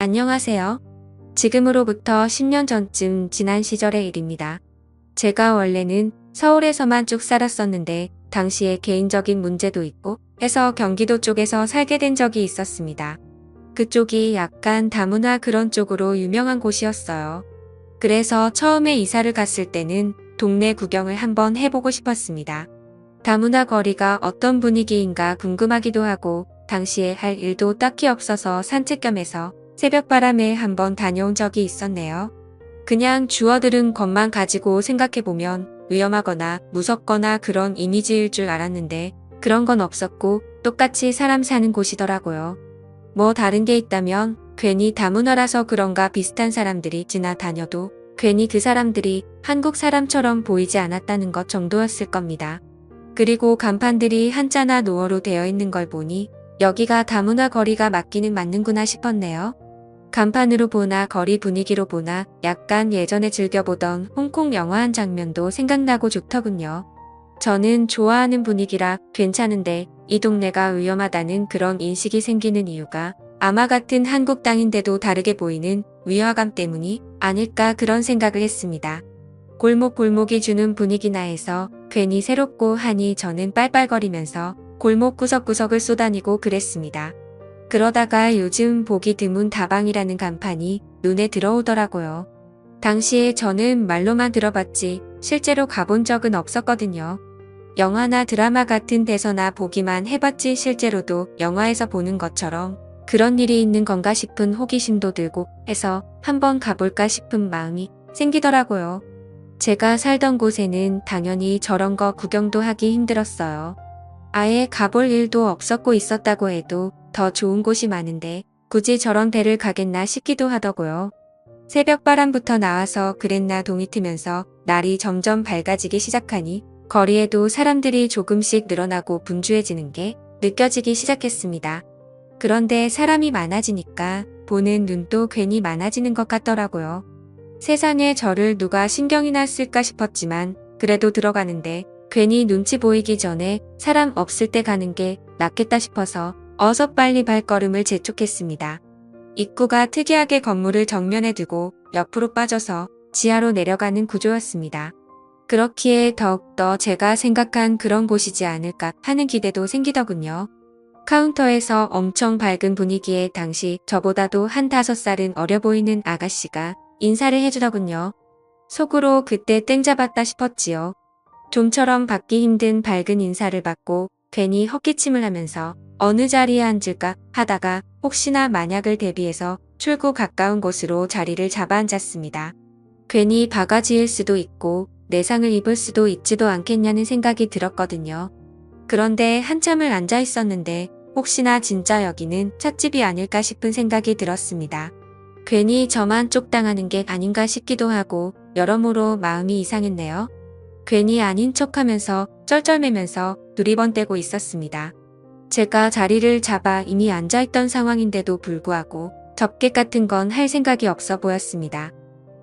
안녕하세요. 지금으로부터 10년 전쯤 지난 시절의 일입니다. 제가 원래는 서울에서만 쭉 살았었는데 당시에 개인적인 문제도 있고 해서 경기도 쪽에서 살게 된 적이 있었습니다. 그쪽이 약간 다문화 그런 쪽으로 유명한 곳이었어요. 그래서 처음에 이사를 갔을 때는 동네 구경을 한번 해보고 싶었습니다. 다문화 거리가 어떤 분위기인가 궁금하기도 하고 당시에 할 일도 딱히 없어서 산책 겸 해서 새벽바람에 한번 다녀온 적이 있었네요. 그냥 주워들은 것만 가지고 생각해보면 위험하거나 무섭거나 그런 이미지일 줄 알았는데 그런 건 없었고 똑같이 사람 사는 곳이더라고요. 뭐 다른 게 있다면 괜히 다문화라서 그런가 비슷한 사람들이 지나다녀도 괜히 그 사람들이 한국 사람처럼 보이지 않았다는 것 정도였을 겁니다. 그리고 간판들이 한자나 노어로 되어 있는 걸 보니 여기가 다문화 거리가 맞기는 맞는구나 싶었네요. 간판으로 보나 거리 분위기로 보나 약간 예전에 즐겨보던 홍콩 영화 한 장면도 생각나고 좋더군요. 저는 좋아하는 분위기라 괜찮은데 이 동네가 위험하다는 그런 인식이 생기는 이유가 아마 같은 한국 땅인데도 다르게 보이는 위화감 때문이 아닐까 그런 생각을 했습니다. 골목골목이 주는 분위기나 해서 괜히 새롭고 하니 저는 빨빨거리면서 골목 구석구석을 쏘다니고 그랬습니다. 그러다가 요즘 보기 드문 다방이라는 간판이 눈에 들어오더라고요. 당시에 저는 말로만 들어봤지 실제로 가본 적은 없었거든요. 영화나 드라마 같은 데서나 보기만 해봤지 실제로도 영화에서 보는 것처럼 그런 일이 있는 건가 싶은 호기심도 들고 해서 한번 가볼까 싶은 마음이 생기더라고요. 제가 살던 곳에는 당연히 저런 거 구경도 하기 힘들었어요. 아예 가볼 일도 없었고 있었다고 해도 더 좋은 곳이 많은데 굳이 저런 데를 가겠나 싶기도 하더고요. 새벽바람부터 나와서 그랬나 동이 트면서 날이 점점 밝아지기 시작하니 거리에도 사람들이 조금씩 늘어나고 분주해지는 게 느껴지기 시작했습니다. 그런데 사람이 많아지니까 보는 눈도 괜히 많아지는 것 같더라고요. 세상에 저를 누가 신경이나 쓸까 싶었지만 그래도 들어가는데 괜히 눈치 보이기 전에 사람 없을 때 가는 게 낫겠다 싶어서 어서 빨리 발걸음을 재촉했습니다. 입구가 특이하게 건물을 정면에 두고 옆으로 빠져서 지하로 내려가는 구조였습니다. 그렇기에 더욱더 제가 생각한 그런 곳이지 않을까 하는 기대도 생기더군요. 카운터에서 엄청 밝은 분위기에 당시 저보다도 한 5살은 어려 보이는 아가씨가 인사를 해주더군요. 속으로 그때 땡 잡았다 싶었지요. 좀처럼 받기 힘든 밝은 인사를 받고 괜히 헛기침을 하면서 어느 자리에 앉을까 하다가 혹시나 만약을 대비해서 출구 가까운 곳으로 자리를 잡아 앉았습니다. 괜히 바가지일 수도 있고 내상을 입을 수도 있지도 않겠냐는 생각이 들었거든요. 그런데 한참을 앉아 있었는데 혹시나 진짜 여기는 찻집이 아닐까 싶은 생각이 들었습니다. 괜히 저만 쪽당하는 게 아닌가 싶기도 하고 여러모로 마음이 이상했네요. 괜히 아닌 척하면서 쩔쩔매면서 두리번 떼고 있었습니다. 제가 자리를 잡아 이미 앉아있던 상황인데도 불구하고 접객 같은 건 할 생각이 없어 보였습니다.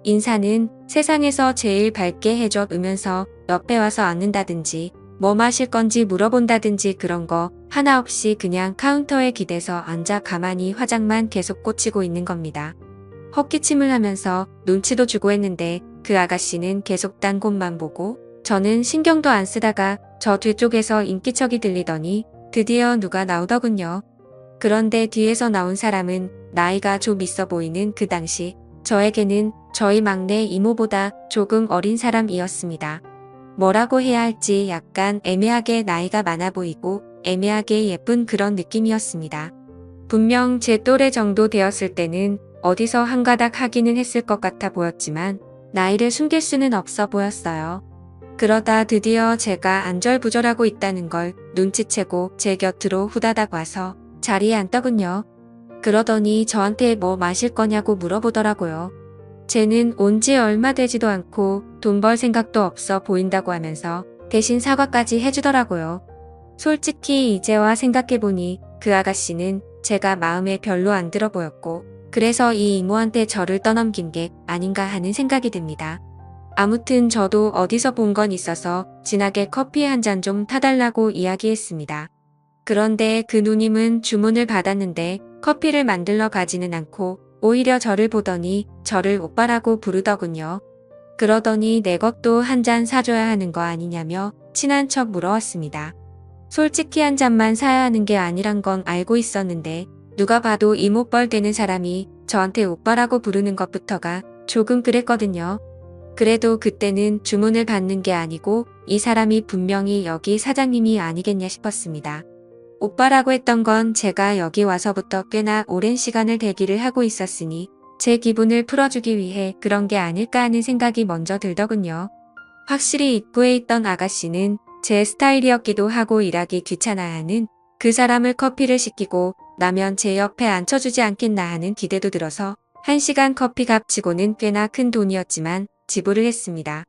인사는 세상에서 제일 밝게 해줘 으면서 옆에 와서 앉는다든지 뭐 마실 건지 물어본다든지 그런 거 하나 없이 그냥 카운터에 기대서 앉아 가만히 화장만 계속 꽂히고 있는 겁니다. 헛기침을 하면서 눈치도 주고 했는데 그 아가씨는 계속 딴 곳만 보고 저는 신경도 안 쓰다가 저 뒤쪽에서 인기척이 들리더니 드디어 누가 나오더군요. 그런데 뒤에서 나온 사람은 나이가 좀 있어 보이는 그 당시 저에게는 저희 막내 이모보다 조금 어린 사람이었습니다. 뭐라고 해야 할지 약간 애매하게 나이가 많아 보이고 애매하게 예쁜 그런 느낌이었습니다. 분명 제 또래 정도 되었을 때는 어디서 한 가닥 하기는 했을 것 같아 보였지만 나이를 숨길 수는 없어 보였어요. 그러다 드디어 제가 안절부절하고 있다는 걸 눈치채고 제 곁으로 후다닥 와서 자리에 앉더군요. 그러더니 저한테 뭐 마실 거냐고 물어보더라고요. 쟤는 온 지 얼마 되지도 않고 돈 벌 생각도 없어 보인다고 하면서 대신 사과까지 해주더라고요. 솔직히 이제와 생각해보니 그 아가씨는 제가 마음에 별로 안 들어 보였고 그래서 이 이모한테 저를 떠넘긴 게 아닌가 하는 생각이 듭니다. 아무튼 저도 어디서 본 건 있어서 진하게 커피 한 잔 좀 타달라고 이야기했습니다. 그런데 그 누님은 주문을 받았는데 커피를 만들러 가지는 않고 오히려 저를 보더니 저를 오빠라고 부르더군요. 그러더니 내 것도 한 잔 사줘야 하는 거 아니냐며 친한 척 물어왔습니다. 솔직히 한 잔만 사야 하는 게 아니란 건 알고 있었는데 누가 봐도 이모뻘 되는 사람이 저한테 오빠라고 부르는 것부터가 조금 그랬거든요. 그래도 그때는 주문을 받는 게 아니고 이 사람이 분명히 여기 사장님이 아니겠냐 싶었습니다. 오빠라고 했던 건 제가 여기 와서부터 꽤나 오랜 시간을 대기를 하고 있었으니 제 기분을 풀어주기 위해 그런 게 아닐까 하는 생각이 먼저 들더군요. 확실히 입구에 있던 아가씨는 제 스타일이었기도 하고 일하기 귀찮아하는 그 사람을 커피를 시키고 나면 제 옆에 앉혀주지 않겠나 하는 기대도 들어서 1시간 커피 값치고는 꽤나 큰 돈이었지만 지불을 했습니다.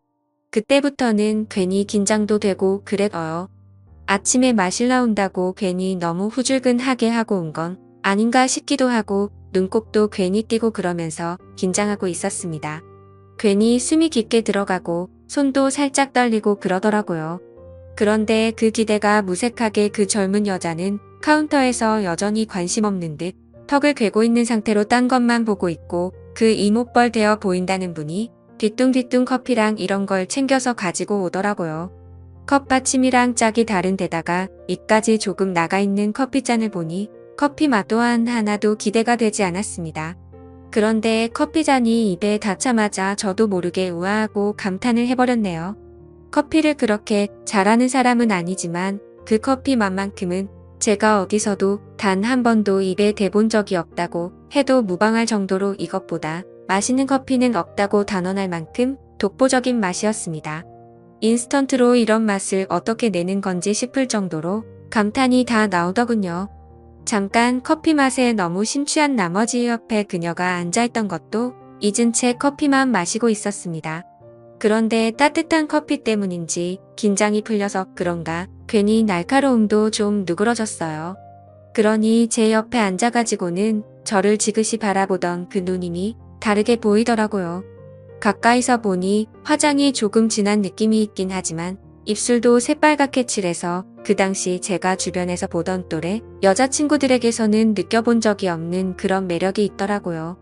그때부터는 괜히 긴장도 되고 그랬어요. 아침에 마실 나온다고 괜히 너무 후줄근하게 하고 온 건 아닌가 싶기도 하고 눈곱도 괜히 띄고 그러면서 긴장하고 있었습니다. 괜히 숨이 깊게 들어가고 손도 살짝 떨리고 그러더라고요. 그런데 그 기대가 무색하게 그 젊은 여자는 카운터에서 여전히 관심 없는 듯 턱을 괴고 있는 상태로 딴 것만 보고 있고 그 이모뻘 되어 보인다는 분이 뒤뚱뒤뚱 커피랑 이런 걸 챙겨서 가지고 오더라고요. 컵 받침이랑 짝이 다른 데다가 입까지 조금 나가 있는 커피잔을 보니 커피 맛 또한 하나도 기대가 되지 않았습니다. 그런데 커피잔이 입에 닿자마자 저도 모르게 우아하고 감탄을 해버렸네요. 커피를 그렇게 잘하는 사람은 아니지만 그 커피 맛만큼은 제가 어디서도 단 한 번도 입에 대본 적이 없다고 해도 무방할 정도로 이것보다 맛있는 커피는 없다고 단언할 만큼 독보적인 맛이었습니다. 인스턴트로 이런 맛을 어떻게 내는 건지 싶을 정도로 감탄이 다 나오더군요. 잠깐 커피 맛에 너무 심취한 나머지 옆에 그녀가 앉아있던 것도 잊은 채 커피만 마시고 있었습니다. 그런데 따뜻한 커피 때문인지 긴장이 풀려서 그런가 괜히 날카로움도 좀 누그러졌어요. 그러니 제 옆에 앉아가지고는 저를 지그시 바라보던 그 누님이 다르게 보이더라고요. 가까이서 보니 화장이 조금 진한 느낌이 있긴 하지만 입술도 새빨갛게 칠해서 그 당시 제가 주변에서 보던 또래 여자친구들에게서는 느껴본 적이 없는 그런 매력이 있더라고요.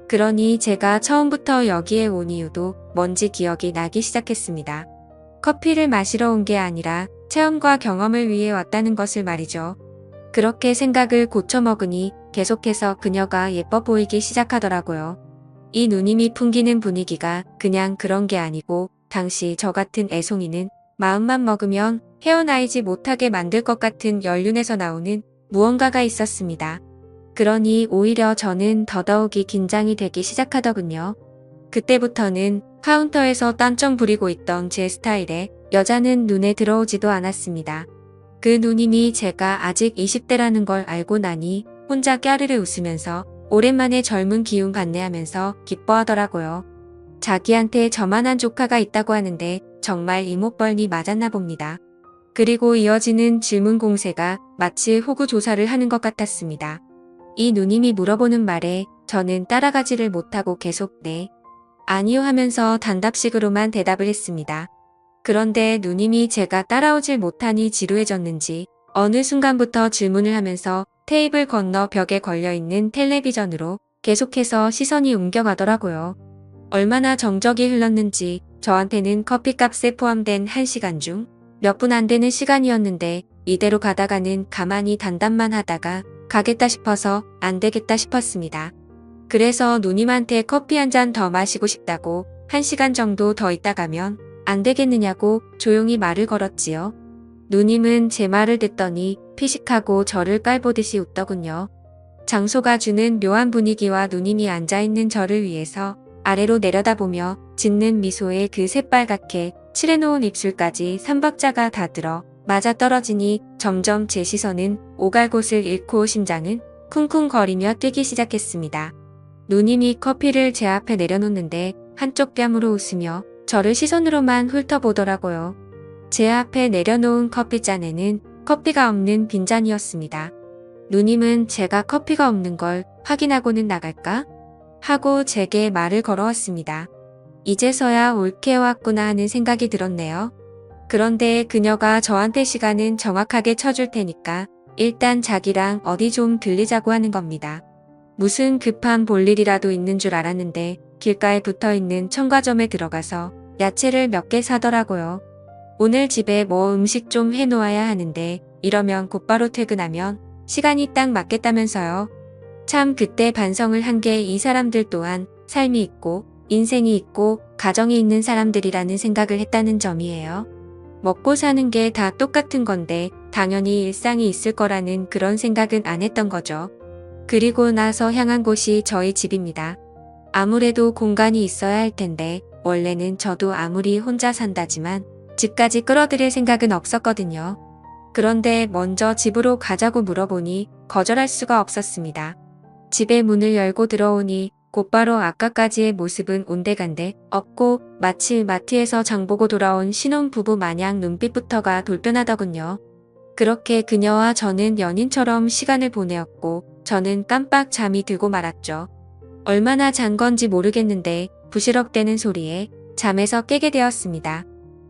그러니 제가 처음부터 여기에 온 이유도 뭔지 기억이 나기 시작했습니다. 커피를 마시러 온 게 아니라 체험과 경험을 위해 왔다는 것을 말이죠. 그렇게 생각을 고쳐먹으니 계속해서 그녀가 예뻐 보이기 시작하더라고요. 이 누님이 풍기는 분위기가 그냥 그런 게 아니고 당시 저 같은 애송이는 마음만 먹으면 헤어나이지 못하게 만들 것 같은 연륜에서 나오는 무언가가 있었습니다. 그러니 오히려 저는 더더욱이 긴장이 되기 시작하더군요. 그때부터는 카운터에서 딴청 부리고 있던 제 스타일에 여자는 눈에 들어오지도 않았습니다. 그 누님이 제가 아직 20대라는 걸 알고 나니 혼자 까르르 웃으면서 오랜만에 젊은 기운 받네 하면서 기뻐하더라고요. 자기한테 저만한 조카가 있다고 하는데 정말 이모뻘니 맞았나 봅니다. 그리고 이어지는 질문 공세가 마치 호구 조사를 하는 것 같았습니다. 이 누님이 물어보는 말에 저는 따라가지를 못하고 계속 네, 아니요 하면서 단답식으로만 대답을 했습니다. 그런데 누님이 제가 따라오질 못하니 지루해졌는지 어느 순간부터 질문을 하면서 테이블 건너 벽에 걸려있는 텔레비전으로 계속해서 시선이 옮겨가더라고요. 얼마나 정적이 흘렀는지 저한테는 커피값에 포함된 1시간 중 몇 분 안 되는 시간이었는데 이대로 가다가는 가만히 단답만 하다가 가겠다 싶어서 안 되겠다 싶었습니다. 그래서 누님한테 커피 한 잔 더 마시고 싶다고 1시간 정도 더 있다 가면 안 되겠느냐고 조용히 말을 걸었지요. 누님은 제 말을 듣더니 피식하고 저를 깔보듯이 웃더군요. 장소가 주는 묘한 분위기와 누님이 앉아있는 저를 위해서 아래로 내려다보며 짓는 미소에 그 새빨갛게 칠해놓은 입술까지 3박자가 다 들어 맞아떨어지니 점점 제 시선은 오갈 곳을 잃고 심장은 쿵쿵거리며 뛰기 시작했습니다. 누님이 커피를 제 앞에 내려놓는데 한쪽 뺨으로 웃으며 저를 시선으로만 훑어보더라고요. 제 앞에 내려놓은 커피잔에는 커피가 없는 빈잔이었습니다. 누님은 제가 커피가 없는 걸 확인하고는 나갈까? 하고 제게 말을 걸어왔습니다. 이제서야 옳게 왔구나 하는 생각이 들었네요. 그런데 그녀가 저한테 시간은 정확하게 쳐줄 테니까 일단 자기랑 어디 좀 들리자고 하는 겁니다. 무슨 급한 볼일이라도 있는 줄 알았는데 길가에 붙어있는 첨가점에 들어가서 야채를 몇 개 사더라고요. 오늘 집에 뭐 음식 좀 해놓아야 하는데 이러면 곧바로 퇴근하면 시간이 딱 맞겠다면서요. 참 그때 반성을 한 게 이 사람들 또한 삶이 있고 인생이 있고 가정이 있는 사람들이라는 생각을 했다는 점이에요. 먹고 사는 게 다 똑같은 건데 당연히 일상이 있을 거라는 그런 생각은 안 했던 거죠. 그리고 나서 향한 곳이 저희 집입니다. 아무래도 공간이 있어야 할 텐데 원래는 저도 아무리 혼자 산다지만 집까지 끌어들일 생각은 없었거든요. 그런데 먼저 집으로 가자고 물어보니 거절할 수가 없었습니다. 집의 문을 열고 들어오니 곧바로 아까까지의 모습은 온데간데 없고 마치 마트에서 장보고 돌아온 신혼부부 마냥 눈빛부터가 돌변하더군요. 그렇게 그녀와 저는 연인처럼 시간을 보내었고 저는 깜빡 잠이 들고 말았죠. 얼마나 잔 건지 모르겠는데 부시럭대는 소리에 잠에서 깨게 되었습니다.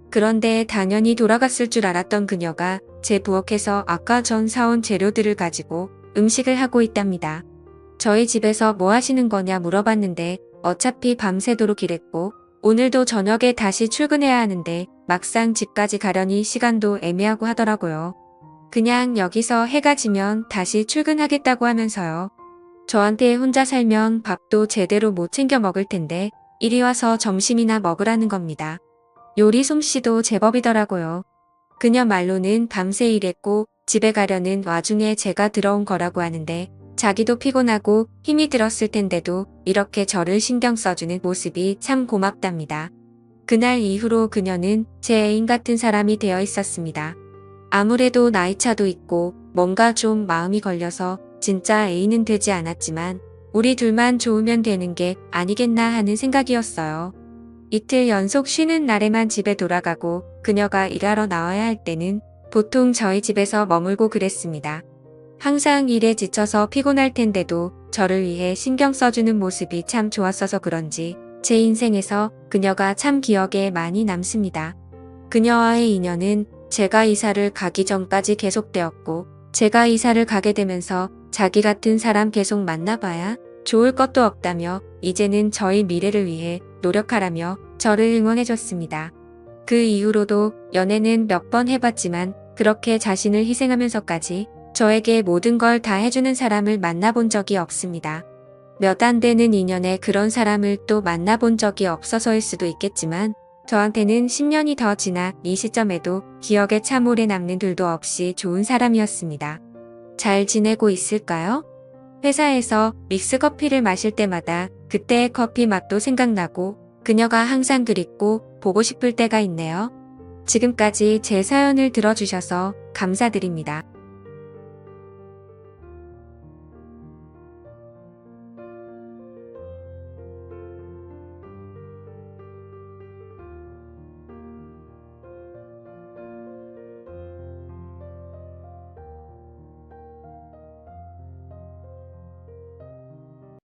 그런데 당연히 돌아갔을 줄 알았던 그녀가 제 부엌에서 아까 전 사온 재료들을 가지고 음식을 하고 있답니다. 저희 집에서 뭐 하시는 거냐 물어봤는데 어차피 밤새도록 일했고 오늘도 저녁에 다시 출근해야 하는데 막상 집까지 가려니 시간도 애매하고 하더라고요. 그냥 여기서 해가 지면 다시 출근하겠다고 하면서요. 저한테 혼자 살면 밥도 제대로 못 챙겨 먹을 텐데 이리 와서 점심이나 먹으라는 겁니다. 요리 솜씨도 제법이더라고요. 그녀 말로는 밤새 일했고 집에 가려는 와중에 제가 들어온 거라고 하는데 자기도 피곤하고 힘이 들었을 텐데도 이렇게 저를 신경 써주는 모습이 참 고맙답니다. 그날 이후로 그녀는 제 애인 같은 사람이 되어 있었습니다. 아무래도 나이차도 있고 뭔가 좀 마음이 걸려서 진짜 애인은 되지 않았지만 우리 둘만 좋으면 되는 게 아니겠나 하는 생각이었어요. 이틀 연속 쉬는 날에만 집에 돌아가고 그녀가 일하러 나와야 할 때는 보통 저희 집에서 머물고 그랬습니다. 항상 일에 지쳐서 피곤할 텐데도 저를 위해 신경 써주는 모습이 참 좋았어서 그런지 제 인생에서 그녀가 참 기억에 많이 남습니다. 그녀와의 인연은 제가 이사를 가기 전까지 계속되었고 제가 이사를 가게 되면서 자기 같은 사람 계속 만나봐야 좋을 것도 없다며 이제는 저희 미래를 위해 노력하라며 저를 응원해줬습니다. 그 이후로도 연애는 몇 번 해봤지만 그렇게 자신을 희생하면서까지 저에게 모든 걸 다 해주는 사람을 만나본 적이 없습니다. 몇 안 되는 인연에 그런 사람을 또 만나본 적이 없어서일 수도 있겠지만 저한테는 10년이 더 지나 이 시점에도 기억에 참 오래 남는 둘도 없이 좋은 사람이었습니다. 잘 지내고 있을까요? 회사에서 믹스커피를 마실 때마다 그때의 커피 맛도 생각나고 그녀가 항상 그립고 보고 싶을 때가 있네요. 지금까지 제 사연을 들어주셔서 감사드립니다.